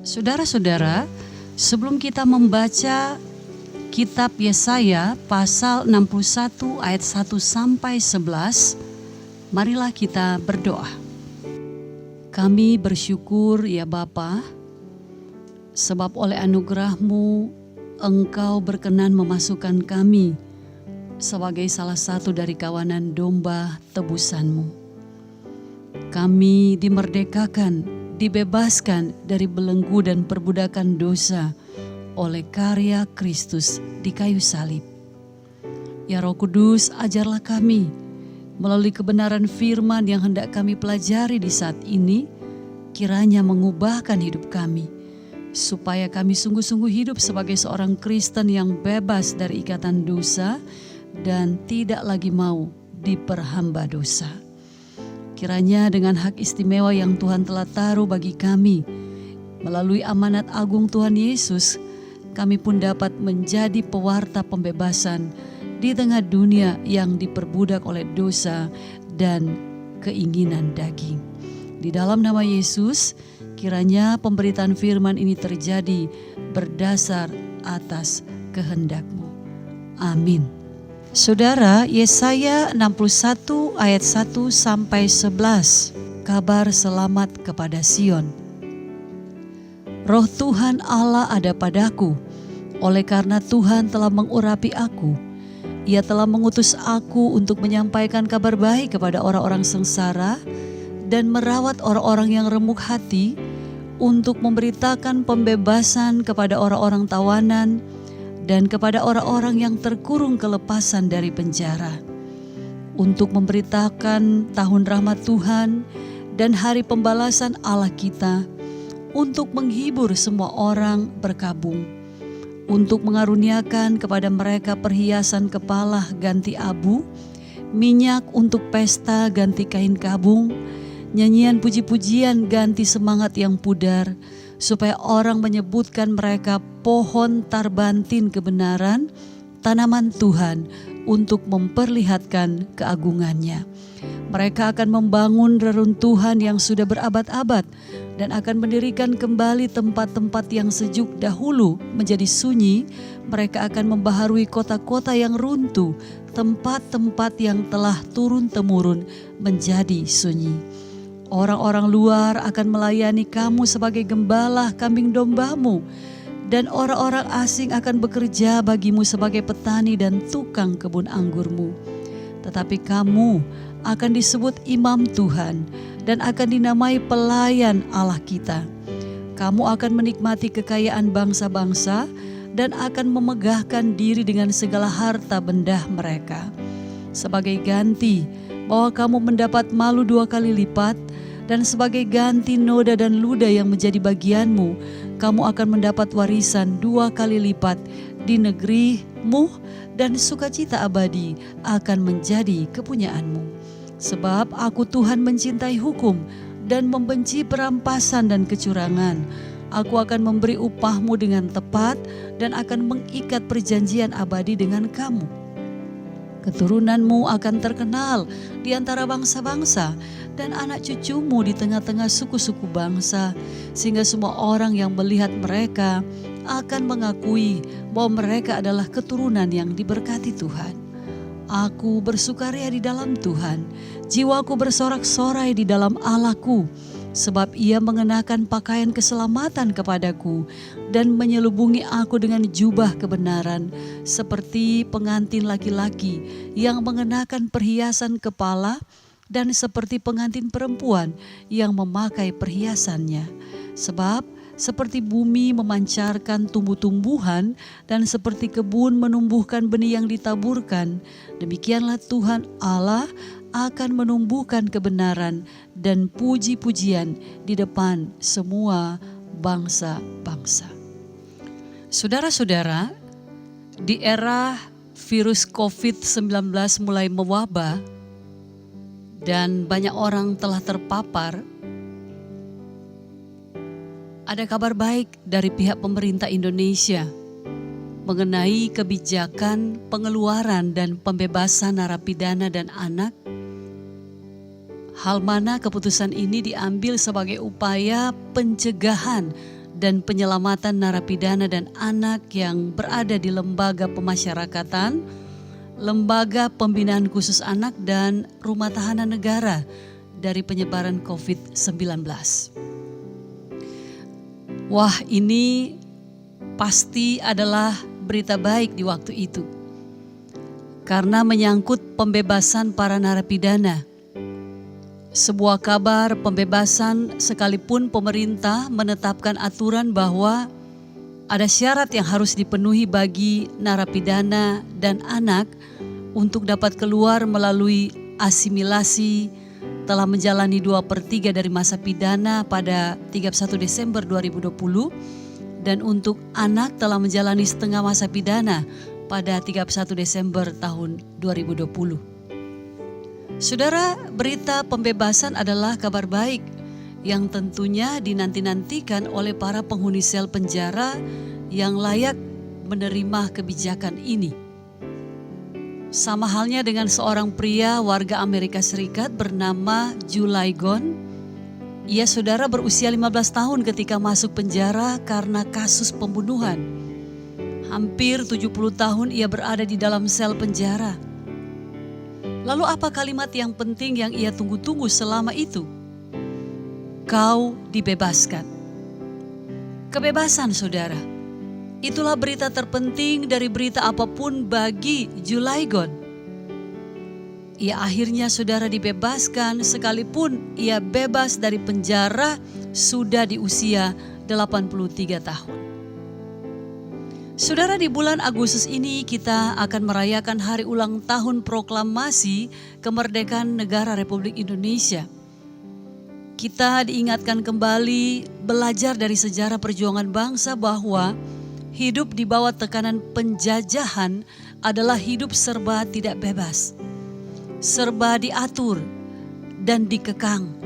Saudara-saudara, sebelum kita membaca kitab Yesaya pasal 61 ayat 1 sampai 11, marilah kita berdoa. Kami bersyukur ya Bapa, sebab oleh anugerah-Mu Engkau berkenan memasukkan kami sebagai salah satu dari kawanan domba tebusan-Mu. Kami dimerdekakan, dibebaskan dari belenggu dan perbudakan dosa oleh karya Kristus di kayu salib. Ya Roh Kudus, ajarlah kami melalui kebenaran firman yang hendak kami pelajari di saat ini, kiranya mengubahkan hidup kami, supaya kami sungguh-sungguh hidup sebagai seorang Kristen yang bebas dari ikatan dosa dan tidak lagi mau diperhamba dosa. Kiranya dengan hak istimewa yang Tuhan telah taruh bagi kami, melalui amanat agung Tuhan Yesus, kami pun dapat menjadi pewarta pembebasan di tengah dunia yang diperbudak oleh dosa dan keinginan daging. Di dalam nama Yesus, kiranya pemberitaan firman ini terjadi berdasar atas kehendak-Mu. Amin. Saudara, Yesaya 61 ayat 1 sampai 11. Kabar selamat kepada Sion. Roh Tuhan Allah ada padaku, oleh karena Tuhan telah mengurapi aku. Ia telah mengutus aku untuk menyampaikan kabar baik kepada orang-orang sengsara dan merawat orang-orang yang remuk hati, untuk memberitakan pembebasan kepada orang-orang tawanan dan kepada orang-orang yang terkurung kelepasan dari penjara, untuk memberitakan tahun rahmat Tuhan dan hari pembalasan Allah kita, untuk menghibur semua orang berkabung, untuk mengaruniakan kepada mereka perhiasan kepala ganti abu, minyak untuk pesta ganti kain kabung, nyanyian puji-pujian ganti semangat yang pudar, supaya orang menyebutkan mereka pohon tarbantin kebenaran, tanaman Tuhan, untuk memperlihatkan keagungannya. Mereka akan membangun reruntuhan yang sudah berabad-abad dan akan mendirikan kembali tempat-tempat yang sejuk dahulu menjadi sunyi. Mereka akan membaharui kota-kota yang runtuh, tempat-tempat yang telah turun-temurun menjadi sunyi. Orang-orang luar akan melayani kamu sebagai gembala kambing dombamu, dan orang-orang asing akan bekerja bagimu sebagai petani dan tukang kebun anggurmu. Tetapi kamu akan disebut imam Tuhan dan akan dinamai pelayan Allah kita. Kamu akan menikmati kekayaan bangsa-bangsa dan akan memegahkan diri dengan segala harta benda mereka. Sebagai ganti bahwa kamu mendapat malu 2 kali lipat, dan sebagai ganti noda dan luda yang menjadi bagianmu, kamu akan mendapat warisan 2 kali lipat di negerimu, dan sukacita abadi akan menjadi kepunyaanmu. Sebab aku Tuhan mencintai hukum dan membenci perampasan dan kecurangan. Aku akan memberi upahmu dengan tepat dan akan mengikat perjanjian abadi dengan kamu. Keturunanmu akan terkenal di antara bangsa-bangsa dan anak cucumu di tengah-tengah suku-suku bangsa, sehingga semua orang yang melihat mereka akan mengakui bahwa mereka adalah keturunan yang diberkati Tuhan. Aku bersukaria di dalam Tuhan, jiwaku bersorak-sorai di dalam Allahku, sebab Ia mengenakan pakaian keselamatan kepadaku dan menyelubungi aku dengan jubah kebenaran, seperti pengantin laki-laki yang mengenakan perhiasan kepala dan seperti pengantin perempuan yang memakai perhiasannya. Sebab seperti bumi memancarkan tumbuh-tumbuhan dan seperti kebun menumbuhkan benih yang ditaburkan, demikianlah Tuhan Allah akan menumbuhkan kebenaran dan puji-pujian di depan semua bangsa-bangsa. Saudara-saudara, di era virus COVID-19 mulai mewabah dan banyak orang telah terpapar, ada kabar baik dari pihak pemerintah Indonesia mengenai kebijakan pengeluaran dan pembebasan narapidana dan anak. Hal mana keputusan ini diambil sebagai upaya pencegahan dan penyelamatan narapidana dan anak yang berada di lembaga pemasyarakatan, lembaga pembinaan khusus anak, dan rumah tahanan negara dari penyebaran COVID-19. Wah, ini pasti adalah berita baik di waktu itu, karena menyangkut pembebasan para narapidana. Sebuah kabar pembebasan sekalipun pemerintah menetapkan aturan bahwa ada syarat yang harus dipenuhi bagi narapidana dan anak untuk dapat keluar melalui asimilasi telah menjalani 2/3 dari masa pidana pada 31 Desember 2020 dan untuk anak telah menjalani setengah masa pidana pada 31 Desember tahun 2020. Saudara, berita pembebasan adalah kabar baik yang tentunya dinanti-nantikan oleh para penghuni sel penjara yang layak menerima kebijakan ini. Sama halnya dengan seorang pria warga Amerika Serikat bernama Julaigon. Ia saudara berusia 15 tahun ketika masuk penjara karena kasus pembunuhan. Hampir 70 tahun ia berada di dalam sel penjara. Lalu apa kalimat yang penting yang ia tunggu-tunggu selama itu? Kau dibebaskan. Kebebasan saudara. Itulah berita terpenting dari berita apapun bagi Julaigon. Ia akhirnya saudara dibebaskan sekalipun ia bebas dari penjara sudah di usia 83 tahun. Saudara, di bulan Agustus ini kita akan merayakan hari ulang tahun proklamasi kemerdekaan negara Republik Indonesia. Kita diingatkan kembali belajar dari sejarah perjuangan bangsa bahwa hidup di bawah tekanan penjajahan adalah hidup serba tidak bebas, serba diatur dan dikekang.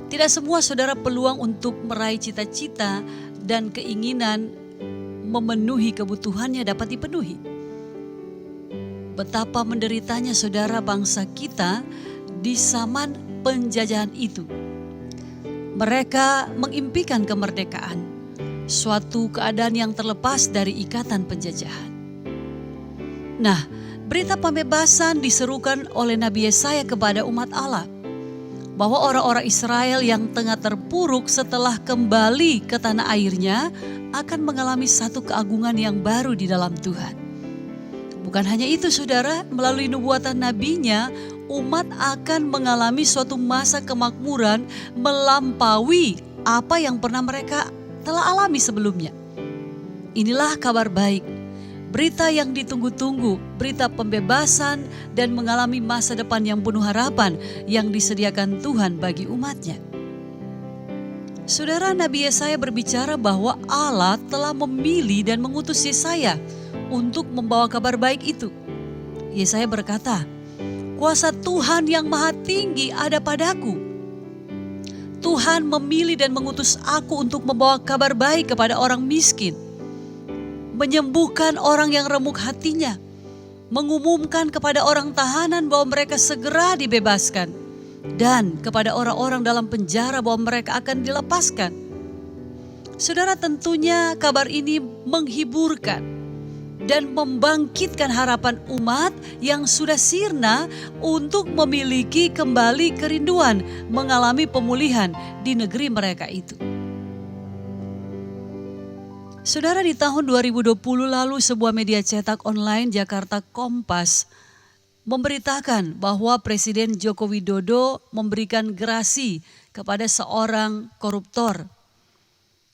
Tidak semua saudara peluang untuk meraih cita-cita dan keinginan memenuhi kebutuhannya dapat dipenuhi. Betapa menderitanya saudara bangsa kita di zaman penjajahan itu. Mereka mengimpikan kemerdekaan, suatu keadaan yang terlepas dari ikatan penjajahan. Nah, berita pembebasan diserukan oleh Nabi Yesaya kepada umat Allah, bahwa orang-orang Israel yang tengah terpuruk setelah kembali ke tanah airnya akan mengalami satu keagungan yang baru di dalam Tuhan. Bukan hanya itu saudara, melalui nubuatan nabinya, umat akan mengalami suatu masa kemakmuran melampaui apa yang pernah mereka telah alami sebelumnya. Inilah kabar baik, berita yang ditunggu-tunggu, berita pembebasan dan mengalami masa depan yang penuh harapan yang disediakan Tuhan bagi umatnya. Saudara, Nabi Yesaya berbicara bahwa Allah telah memilih dan mengutus Yesaya untuk membawa kabar baik itu. Yesaya berkata, kuasa Tuhan yang maha tinggi ada padaku. Tuhan memilih dan mengutus aku untuk membawa kabar baik kepada orang miskin, menyembuhkan orang yang remuk hatinya, mengumumkan kepada orang tahanan bahwa mereka segera dibebaskan, dan kepada orang-orang dalam penjara bahwa mereka akan dilepaskan. Saudara, tentunya kabar ini menghiburkan dan membangkitkan harapan umat yang sudah sirna untuk memiliki kembali kerinduan mengalami pemulihan di negeri mereka itu. Saudara, di tahun 2020 lalu sebuah media cetak online Jakarta Kompas memberitakan bahwa Presiden Joko Widodo memberikan gerasi kepada seorang koruptor.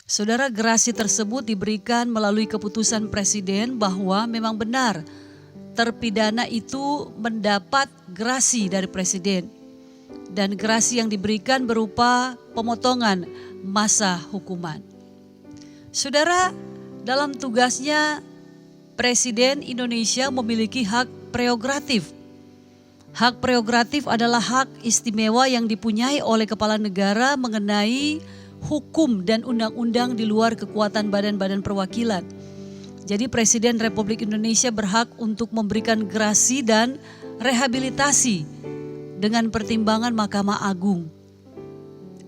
Saudara, gerasi tersebut diberikan melalui keputusan Presiden bahwa memang benar terpidana itu mendapat gerasi dari Presiden. Dan gerasi yang diberikan berupa pemotongan masa hukuman. Saudara, dalam tugasnya Presiden Indonesia memiliki hak prerogatif. Hak prerogatif adalah hak istimewa yang dipunyai oleh kepala negara mengenai hukum dan undang-undang di luar kekuatan badan-badan perwakilan. Jadi Presiden Republik Indonesia berhak untuk memberikan gerasi dan rehabilitasi dengan pertimbangan Mahkamah Agung.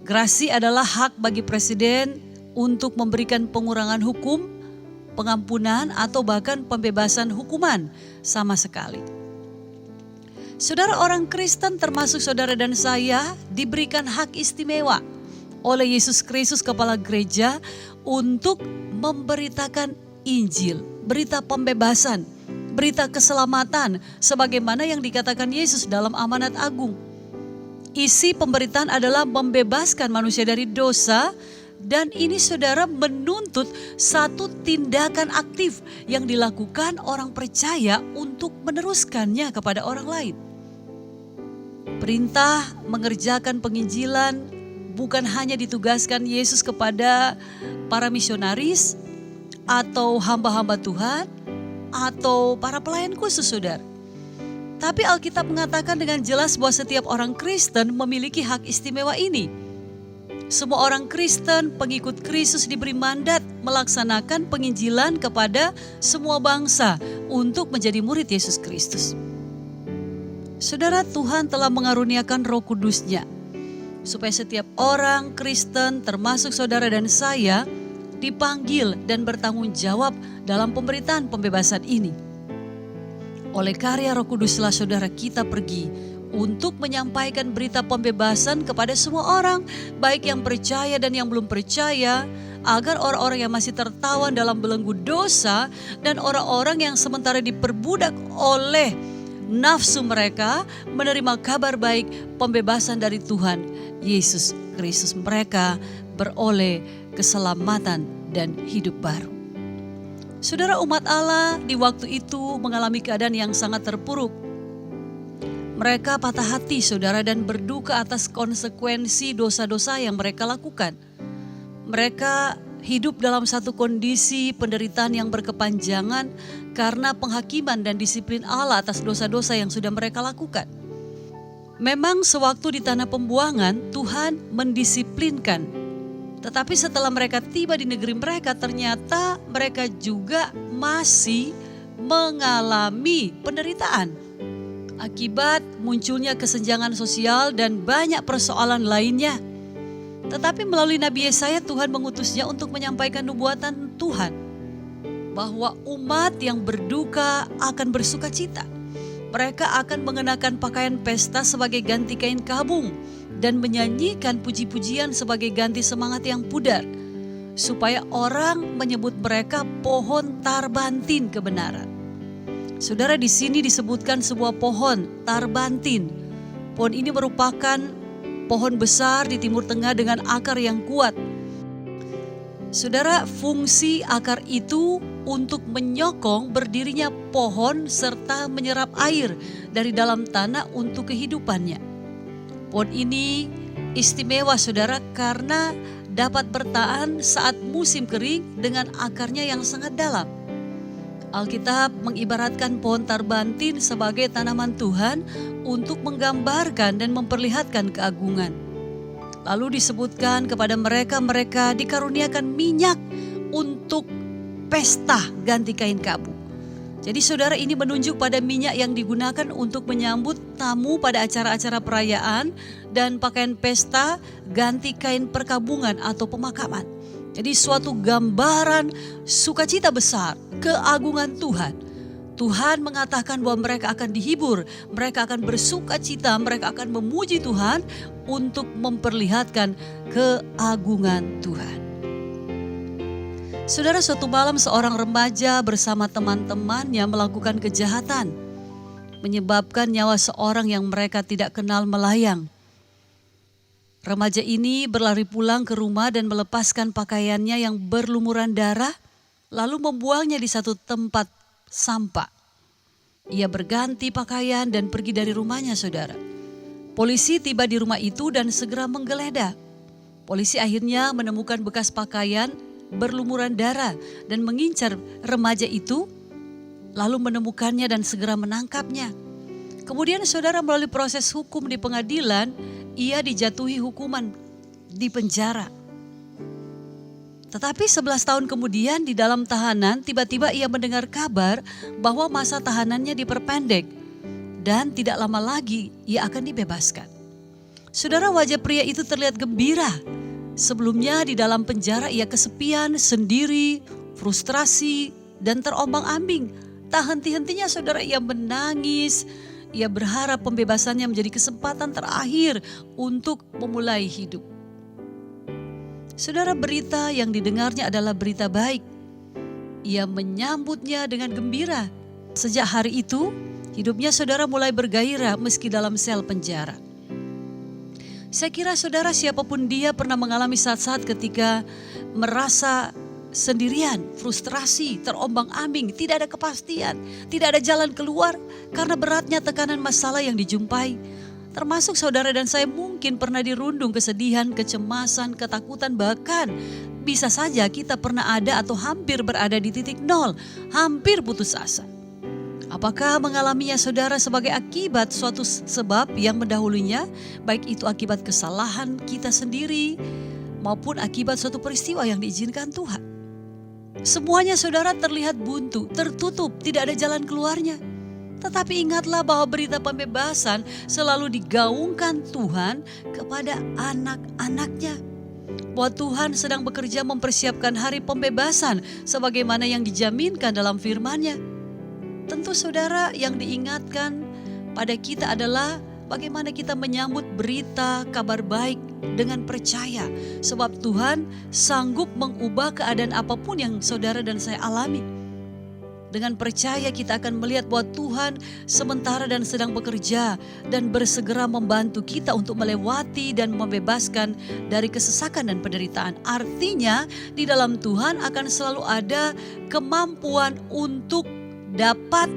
Gerasi adalah hak bagi Presiden untuk memberikan pengurangan hukum, pengampunan, atau bahkan pembebasan hukuman sama sekali. Saudara, orang Kristen termasuk saudara dan saya diberikan hak istimewa oleh Yesus Kristus kepala gereja untuk memberitakan Injil, berita pembebasan, berita keselamatan sebagaimana yang dikatakan Yesus dalam amanat agung. Isi pemberitaan adalah membebaskan manusia dari dosa, dan ini saudara menuntut satu tindakan aktif yang dilakukan orang percaya untuk meneruskannya kepada orang lain. Perintah mengerjakan penginjilan bukan hanya ditugaskan Yesus kepada para misionaris atau hamba-hamba Tuhan atau para pelayan khusus, saudara. Tapi Alkitab mengatakan dengan jelas bahwa setiap orang Kristen memiliki hak istimewa ini. Semua orang Kristen, pengikut Kristus diberi mandat melaksanakan penginjilan kepada semua bangsa untuk menjadi murid Yesus Kristus. Saudara, Tuhan telah mengaruniakan Roh Kudus-Nya supaya setiap orang Kristen termasuk saudara dan saya dipanggil dan bertanggung jawab dalam pemberitaan pembebasan ini. Oleh karya Roh Kuduslah saudara kita pergi untuk menyampaikan berita pembebasan kepada semua orang, baik yang percaya dan yang belum percaya, agar orang-orang yang masih tertawan dalam belenggu dosa dan orang-orang yang sementara diperbudak oleh nafsu mereka menerima kabar baik pembebasan dari Tuhan Yesus Kristus. Mereka beroleh keselamatan dan hidup baru. Saudara, umat Allah di waktu itu mengalami keadaan yang sangat terpuruk. Mereka patah hati, saudara, dan berduka atas konsekuensi dosa-dosa yang mereka lakukan. Mereka hidup dalam satu kondisi penderitaan yang berkepanjangan karena penghakiman dan disiplin Allah atas dosa-dosa yang sudah mereka lakukan. Memang sewaktu di tanah pembuangan Tuhan mendisiplinkan, tetapi setelah mereka tiba di negeri mereka, ternyata mereka juga masih mengalami penderitaan akibat munculnya kesenjangan sosial dan banyak persoalan lainnya. Tetapi melalui Nabi Yesaya, Tuhan mengutusnya untuk menyampaikan nubuatan Tuhan bahwa umat yang berduka akan bersuka cita. Mereka akan mengenakan pakaian pesta sebagai ganti kain kabung dan menyanyikan puji-pujian sebagai ganti semangat yang pudar, supaya orang menyebut mereka pohon tarbantin kebenaran. Saudara, di sini disebutkan sebuah pohon tarbantin. Pohon ini merupakan pohon besar di Timur Tengah dengan akar yang kuat. Saudara, fungsi akar itu untuk menyokong berdirinya pohon serta menyerap air dari dalam tanah untuk kehidupannya. Pohon ini istimewa, saudara, karena dapat bertahan saat musim kering dengan akarnya yang sangat dalam. Alkitab mengibaratkan pohon tarbantin sebagai tanaman Tuhan untuk menggambarkan dan memperlihatkan keagungan. Lalu disebutkan kepada mereka dikaruniakan minyak untuk pesta ganti kain kabung. Jadi saudara, ini menunjuk pada minyak yang digunakan untuk menyambut tamu pada acara-acara perayaan dan pakaian pesta ganti kain perkabungan atau pemakaman. Jadi suatu gambaran sukacita besar, keagungan Tuhan. Tuhan mengatakan bahwa mereka akan dihibur, mereka akan bersukacita, mereka akan memuji Tuhan untuk memperlihatkan keagungan Tuhan. Saudara, suatu malam seorang remaja bersama teman-temannya melakukan kejahatan, menyebabkan nyawa seorang yang mereka tidak kenal melayang. Remaja ini berlari pulang ke rumah dan melepaskan pakaiannya yang berlumuran darah, lalu membuangnya di satu tempat sampah. Ia berganti pakaian dan pergi dari rumahnya, saudara. Polisi tiba di rumah itu dan segera menggeledah. Polisi akhirnya menemukan bekas pakaian berlumuran darah dan mengincar remaja itu, lalu menemukannya dan segera menangkapnya. Kemudian saudara, melalui proses hukum di pengadilan, ia dijatuhi hukuman di penjara. Tetapi 11 tahun kemudian di dalam tahanan, tiba-tiba ia mendengar kabar bahwa masa tahanannya diperpendek dan tidak lama lagi ia akan dibebaskan. Saudara, wajah pria itu terlihat gembira Sebelumnya di dalam penjara ia kesepian, sendiri, frustrasi, dan terombang-ambing. Tak henti-hentinya saudara ia menangis. Ia berharap pembebasannya menjadi kesempatan terakhir untuk memulai hidup. Saudara, berita yang didengarnya adalah berita baik. Ia menyambutnya dengan gembira. Sejak hari itu, hidupnya saudara mulai bergairah meski dalam sel penjara. Saya kira saudara, siapapun dia pernah mengalami saat-saat ketika merasa sendirian, frustrasi, terombang-ambing, tidak ada kepastian, tidak ada jalan keluar karena beratnya tekanan masalah yang dijumpai. Termasuk saudara dan saya mungkin pernah dirundung kesedihan, kecemasan, ketakutan, bahkan bisa saja kita pernah ada atau hampir berada di titik nol, hampir putus asa. Apakah mengalaminya saudara sebagai akibat suatu sebab yang mendahulunya, baik itu akibat kesalahan kita sendiri maupun akibat suatu peristiwa yang diizinkan Tuhan? Semuanya saudara terlihat buntu, tertutup, tidak ada jalan keluarnya. Tetapi ingatlah bahwa berita pembebasan selalu digaungkan Tuhan kepada anak-anaknya. Bahwa Tuhan sedang bekerja mempersiapkan hari pembebasan sebagaimana yang dijaminkan dalam firman-Nya. Tentu saudara, yang diingatkan pada kita adalah bagaimana kita menyambut berita kabar baik dengan percaya. Sebab Tuhan sanggup mengubah keadaan apapun yang saudara dan saya alami. Dengan percaya kita akan melihat bahwa Tuhan sementara dan sedang bekerja dan bersegera membantu kita untuk melewati dan membebaskan dari kesesakan dan penderitaan. Artinya di dalam Tuhan akan selalu ada kemampuan untuk dapat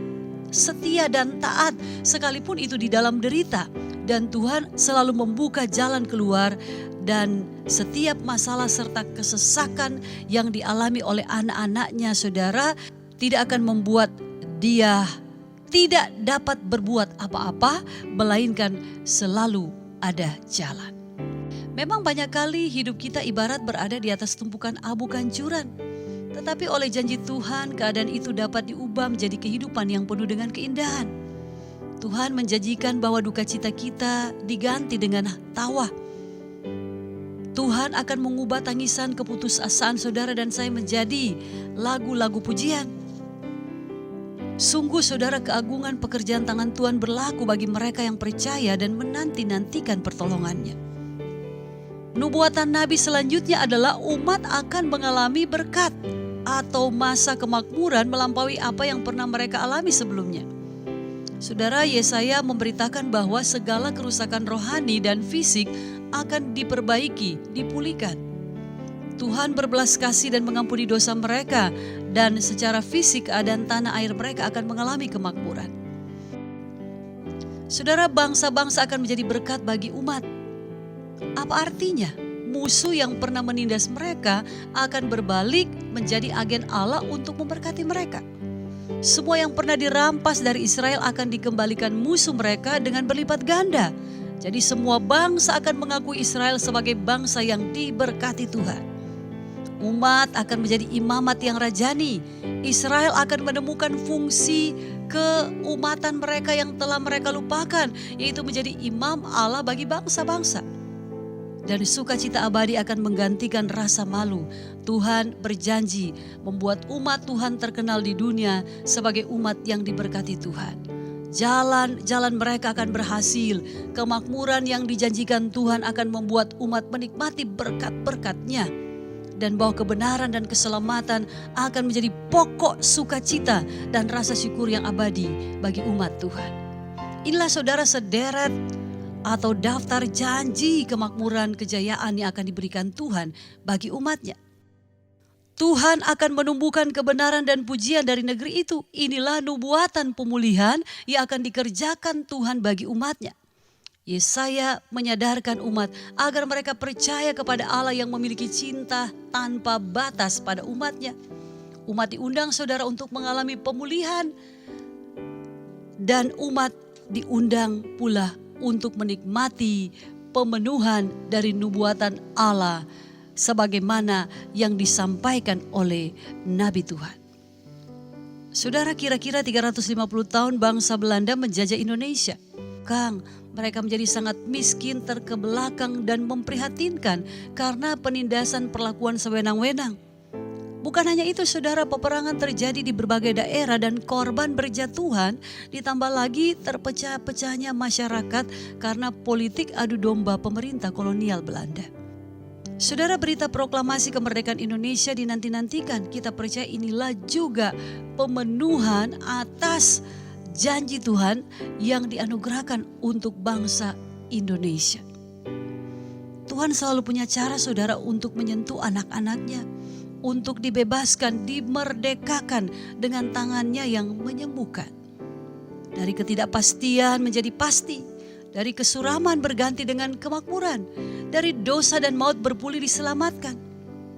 setia dan taat sekalipun itu di dalam derita. Dan Tuhan selalu membuka jalan keluar, dan setiap masalah serta kesesakan yang dialami oleh anak-anaknya saudara tidak akan membuat dia tidak dapat berbuat apa-apa, melainkan selalu ada jalan. Memang banyak kali hidup kita ibarat berada di atas tumpukan abu kanjuran. Tetapi oleh janji Tuhan, keadaan itu dapat diubah menjadi kehidupan yang penuh dengan keindahan. Tuhan menjanjikan bahwa duka cita kita diganti dengan tawa. Tuhan akan mengubah tangisan keputusasaan saudara dan saya menjadi lagu-lagu pujian. Sungguh saudara, keagungan pekerjaan tangan Tuhan berlaku bagi mereka yang percaya dan menanti-nantikan pertolongannya. Nubuatan Nabi selanjutnya adalah umat akan mengalami berkat atau masa kemakmuran melampaui apa yang pernah mereka alami sebelumnya. Saudara, Yesaya memberitakan bahwa segala kerusakan rohani dan fisik akan diperbaiki, dipulihkan. Tuhan berbelas kasih dan mengampuni dosa mereka, dan secara fisik keadaan tanah air mereka akan mengalami kemakmuran. Saudara, bangsa-bangsa akan menjadi berkat bagi umat. Apa artinya? Musuh yang pernah menindas mereka akan berbalik menjadi agen Allah untuk memberkati mereka. Semua yang pernah dirampas dari Israel akan dikembalikan musuh mereka dengan berlipat ganda. Jadi semua bangsa akan mengakui Israel sebagai bangsa yang diberkati Tuhan. Umat akan menjadi imamat yang rajani. Israel akan menemukan fungsi keumatan mereka yang telah mereka lupakan, yaitu menjadi imam Allah bagi bangsa-bangsa. Dan sukacita abadi akan menggantikan rasa malu. Tuhan berjanji membuat umat Tuhan terkenal di dunia sebagai umat yang diberkati Tuhan. Jalan-jalan mereka akan berhasil. Kemakmuran yang dijanjikan Tuhan akan membuat umat menikmati berkat-berkat-Nya. Dan bahwa kebenaran dan keselamatan akan menjadi pokok sukacita dan rasa syukur yang abadi bagi umat Tuhan. Inilah saudara sederet atau daftar janji kemakmuran kejayaan yang akan diberikan Tuhan bagi umatnya. Tuhan akan menumbuhkan kebenaran dan pujian dari negeri itu. Inilah nubuatan pemulihan yang akan dikerjakan Tuhan bagi umatnya. Yesaya menyadarkan umat agar mereka percaya kepada Allah yang memiliki cinta tanpa batas pada umatnya. Umat diundang saudara untuk mengalami pemulihan, dan umat diundang pula untuk menikmati pemenuhan dari nubuatan Allah sebagaimana yang disampaikan oleh Nabi Tuhan. Saudara, kira-kira 350 tahun bangsa Belanda menjajah Indonesia. terbelakang. Mereka menjadi sangat miskin, terkebelakang dan memprihatinkan karena penindasan perlakuan sewenang-wenang. Bukan hanya itu saudara, peperangan terjadi di berbagai daerah dan korban berjatuhan, ditambah lagi terpecah-pecahnya masyarakat karena politik adu domba pemerintah kolonial Belanda. Saudara, berita proklamasi kemerdekaan Indonesia dinanti-nantikan. Kita percaya inilah juga pemenuhan atas janji Tuhan yang dianugerahkan untuk bangsa Indonesia. Tuhan selalu punya cara saudara untuk menyentuh anak-anaknya, untuk dibebaskan, dimerdekakan dengan tangannya yang menyembuhkan. Dari ketidakpastian menjadi pasti, dari kesuraman berganti dengan kemakmuran, dari dosa dan maut berpulih diselamatkan.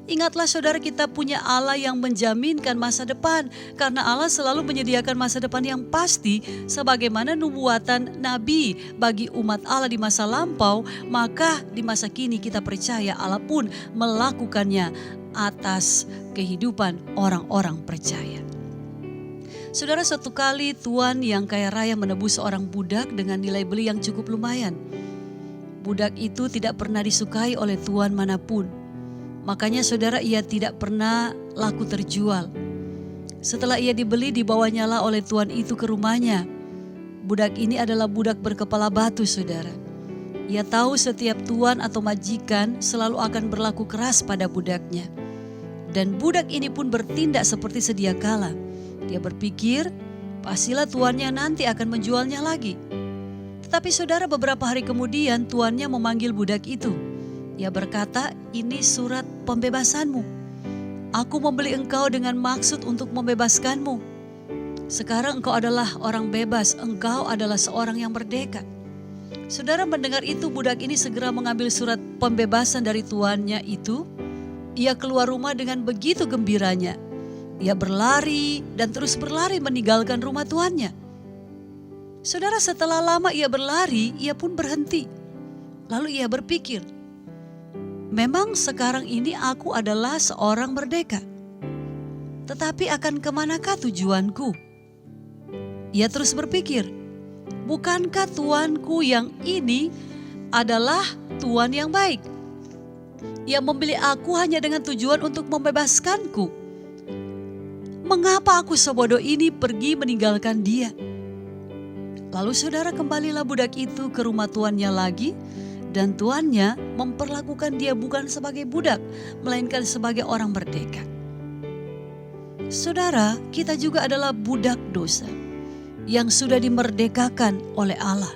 Ingatlah saudara, kita punya Allah yang menjaminkan masa depan, karena Allah selalu menyediakan masa depan yang pasti sebagaimana nubuatan Nabi bagi umat Allah di masa lampau, maka di masa kini kita percaya Allah pun melakukannya atas kehidupan orang-orang percaya. Saudara, suatu kali tuan yang kaya raya menebus seorang budak dengan nilai beli yang cukup lumayan. Budak itu tidak pernah disukai oleh tuan manapun. Makanya saudara, ia tidak pernah laku terjual. Setelah ia dibeli, dibawanyalah oleh tuan itu ke rumahnya. Budak ini adalah budak berkepala batu saudara. Ia tahu setiap tuan atau majikan selalu akan berlaku keras pada budaknya. Dan budak ini pun bertindak seperti sedia kala. Dia berpikir, pastilah tuannya nanti akan menjualnya lagi. Tetapi saudara, beberapa hari kemudian tuannya memanggil budak itu. Ia berkata, "Ini surat pembebasanmu. Aku membeli engkau dengan maksud untuk membebaskanmu. Sekarang engkau adalah orang bebas, engkau adalah seorang yang merdeka." Saudara, mendengar itu budak ini segera mengambil surat pembebasan dari tuannya itu. Ia keluar rumah dengan begitu gembiranya. Ia berlari dan terus berlari meninggalkan rumah tuannya. Saudara, setelah lama ia berlari, ia pun berhenti. Lalu ia berpikir, memang sekarang ini aku adalah seorang merdeka. Tetapi akan kemanakah tujuanku? Ia terus berpikir, bukankah tuanku yang ini adalah tuan yang baik? Ia memilih aku hanya dengan tujuan untuk membebaskanku. Mengapa aku sebodoh ini pergi meninggalkan dia? Lalu saudara, kembalilah budak itu ke rumah tuannya lagi. Dan tuannya memperlakukan dia bukan sebagai budak, melainkan sebagai orang merdeka. Saudara, kita juga adalah budak dosa yang sudah dimerdekakan oleh Allah.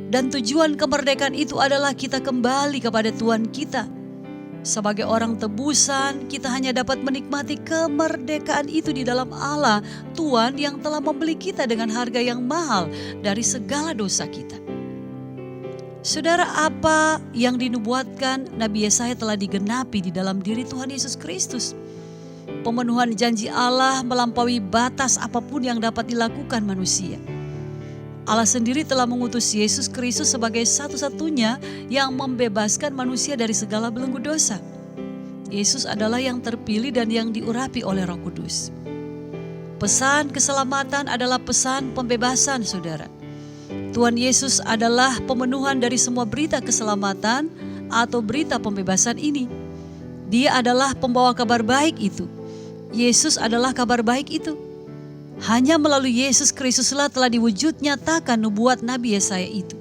Dan tujuan kemerdekaan itu adalah kita kembali kepada Tuhan kita. Sebagai orang tebusan, kita hanya dapat menikmati kemerdekaan itu di dalam Allah, Tuhan yang telah membeli kita dengan harga yang mahal dari segala dosa kita. Saudara, apa yang dinubuatkan Nabi Yesaya telah digenapi di dalam diri Tuhan Yesus Kristus. Pemenuhan janji Allah melampaui batas apapun yang dapat dilakukan manusia. Allah sendiri telah mengutus Yesus Kristus sebagai satu-satunya yang membebaskan manusia dari segala belenggu dosa. Yesus adalah yang terpilih dan yang diurapi oleh Roh Kudus. Pesan keselamatan adalah pesan pembebasan saudara. Tuhan Yesus adalah pemenuhan dari semua berita keselamatan atau berita pembebasan ini. Dia adalah pembawa kabar baik itu. Yesus adalah kabar baik itu. Hanya melalui Yesus Kristuslah telah diwujud nyatakan nubuat Nabi Yesaya itu.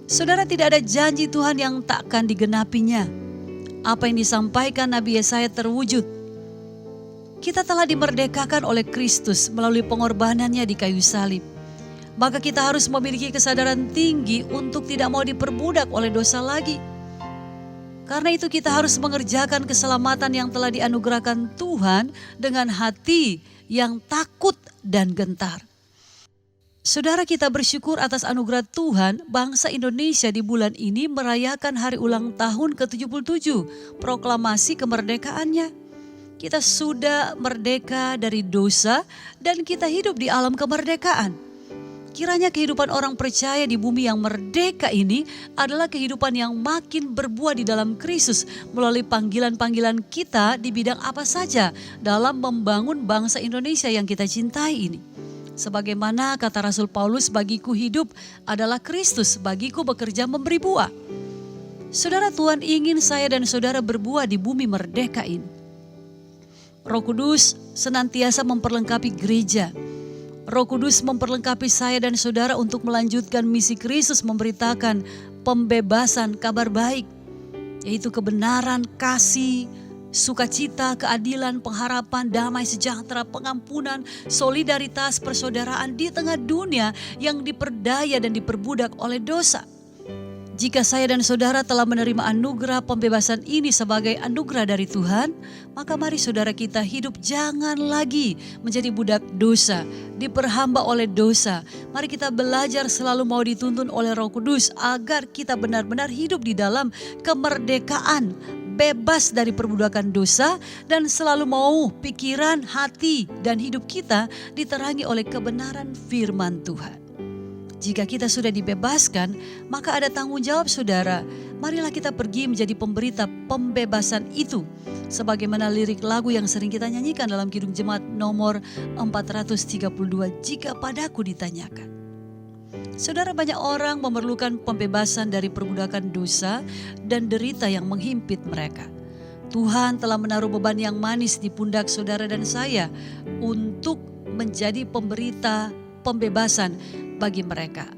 Saudara, tidak ada janji Tuhan yang takkan digenapinya. Apa yang disampaikan Nabi Yesaya terwujud. Kita telah dimerdekakan oleh Kristus melalui pengorbanannya di kayu salib. Maka kita harus memiliki kesadaran tinggi untuk tidak mau diperbudak oleh dosa lagi. Karena itu kita harus mengerjakan keselamatan yang telah dianugerahkan Tuhan dengan hati yang takut dan gentar. Saudara, kita bersyukur atas anugerah Tuhan, bangsa Indonesia di bulan ini merayakan hari ulang tahun ke-77 proklamasi kemerdekaannya. Kita sudah merdeka dari dosa dan kita hidup di alam kemerdekaan. Kiranya kehidupan orang percaya di bumi yang merdeka ini adalah kehidupan yang makin berbuah di dalam Kristus melalui panggilan-panggilan kita di bidang apa saja dalam membangun bangsa Indonesia yang kita cintai ini. Sebagaimana kata Rasul Paulus, bagiku hidup adalah Kristus, bagiku bekerja memberi buah. Saudara, Tuhan ingin saya dan saudara berbuah di bumi merdeka ini. Roh Kudus senantiasa memperlengkapi gereja. Roh Kudus memperlengkapi saya dan saudara untuk melanjutkan misi Kristus memberitakan pembebasan, kabar baik, yaitu kebenaran, kasih, sukacita, keadilan, pengharapan, damai sejahtera, pengampunan, solidaritas, persaudaraan di tengah dunia yang diperdaya dan diperbudak oleh dosa. Jika saya dan saudara telah menerima anugerah pembebasan ini sebagai anugerah dari Tuhan, maka mari saudara kita hidup jangan lagi menjadi budak dosa, diperhamba oleh dosa. Mari kita belajar selalu mau dituntun oleh Roh Kudus agar kita benar-benar hidup di dalam kemerdekaan, bebas dari perbudakan dosa, dan selalu mau pikiran, hati, dan hidup kita diterangi oleh kebenaran firman Tuhan. Jika kita sudah dibebaskan, maka ada tanggung jawab saudara. Marilah kita pergi menjadi pemberita pembebasan itu. Sebagaimana lirik lagu yang sering kita nyanyikan dalam Kidung Jemaat nomor 432, jika padaku ditanyakan. Saudara, banyak orang memerlukan pembebasan dari perbudakan dosa dan derita yang menghimpit mereka. Tuhan telah menaruh beban yang manis di pundak saudara dan saya untuk menjadi pemberita pembebasan bagi mereka.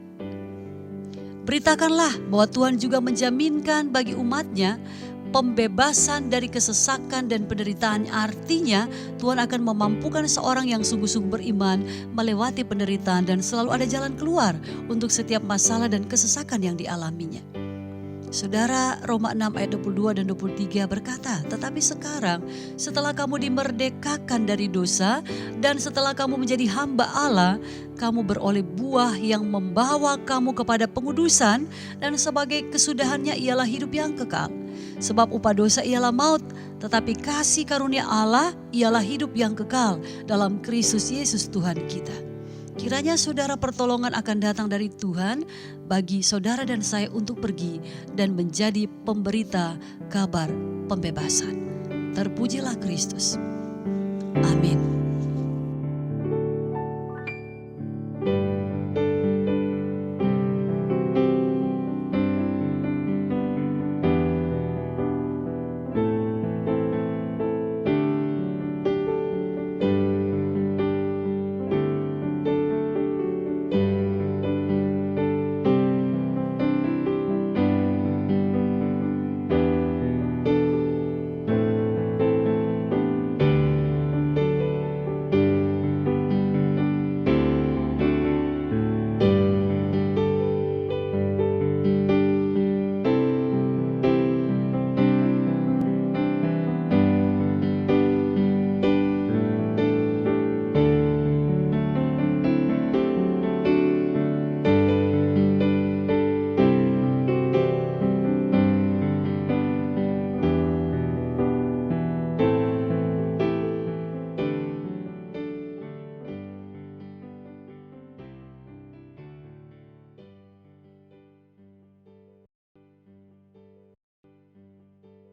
Beritakanlah bahwa Tuhan juga menjaminkan bagi umatnya pembebasan dari kesesakan dan penderitaan. Artinya Tuhan akan memampukan seorang yang sungguh-sungguh beriman melewati penderitaan dan selalu ada jalan keluar untuk setiap masalah dan kesesakan yang dialaminya. Saudara, Roma 6 ayat 22 dan 23 berkata, tetapi sekarang setelah kamu dimerdekakan dari dosa dan setelah kamu menjadi hamba Allah, kamu beroleh buah yang membawa kamu kepada pengudusan dan sebagai kesudahannya ialah hidup yang kekal. Sebab upah dosa ialah maut, tetapi kasih karunia Allah ialah hidup yang kekal dalam Kristus Yesus Tuhan kita. Kiranya saudara pertolongan akan datang dari Tuhan bagi saudara dan saya untuk pergi dan menjadi pemberita kabar pembebasan. Terpujilah Kristus. Amin.